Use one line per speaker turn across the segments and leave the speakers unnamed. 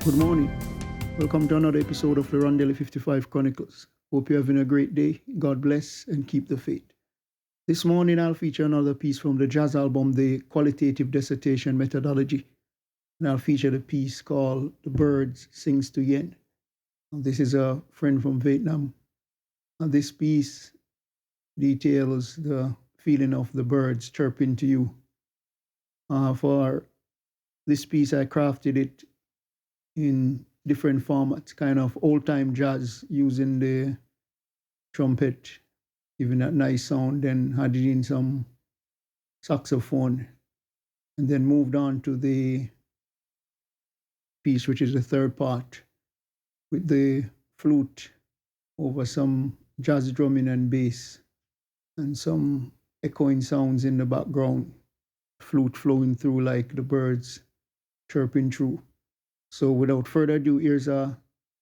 Good morning. Welcome to another episode of the Rondelle 55 Chronicles. Hope you're having a great day. God bless and keep the faith. This morning, I'll feature another piece from the jazz album, The Qualitative Dissertation Methodology. And I'll feature the piece called The Birds Sings to Yen. This is a friend from Vietnam. And this piece details the feeling of the birds chirping to you. For this piece, I crafted it in different formats, kind of old time jazz using the trumpet, giving that nice sound, then added in some saxophone, and then moved on to the piece, which is the third part, with the flute over some jazz drumming and bass, and some echoing sounds in the background, flute flowing through like the birds chirping through. So without further ado, here's a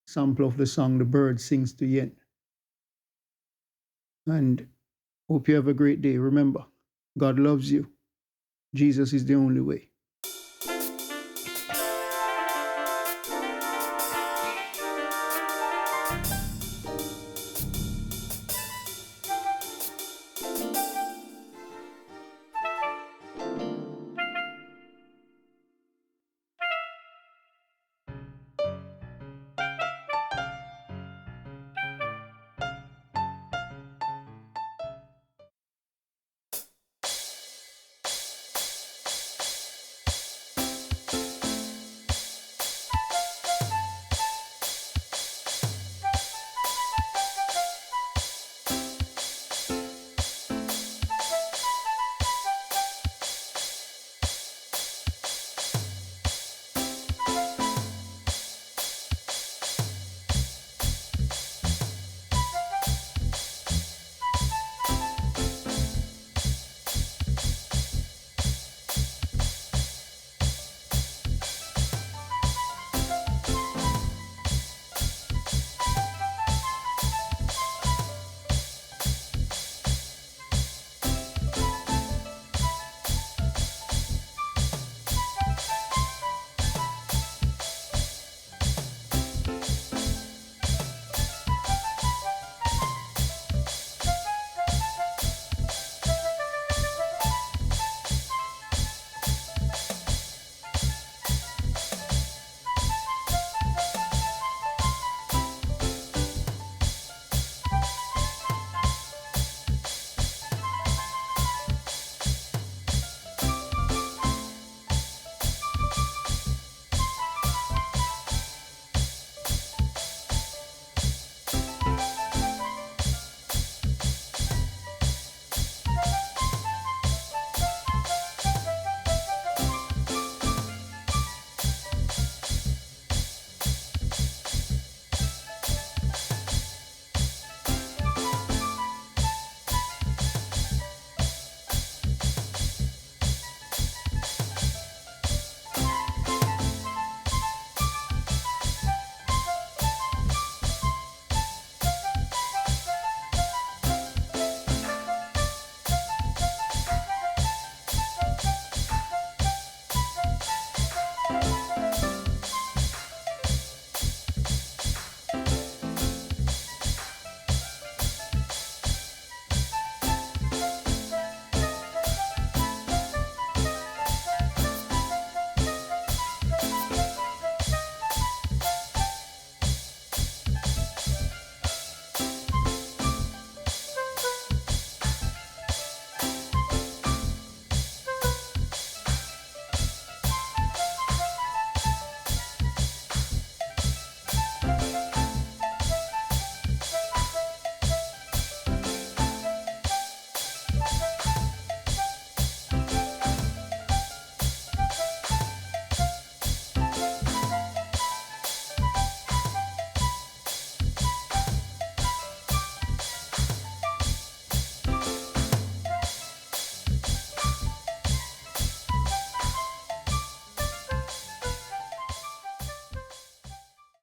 sample of the song The Bird Sings to Yen. And hope you have a great day. Remember, God loves you. Jesus is the only way.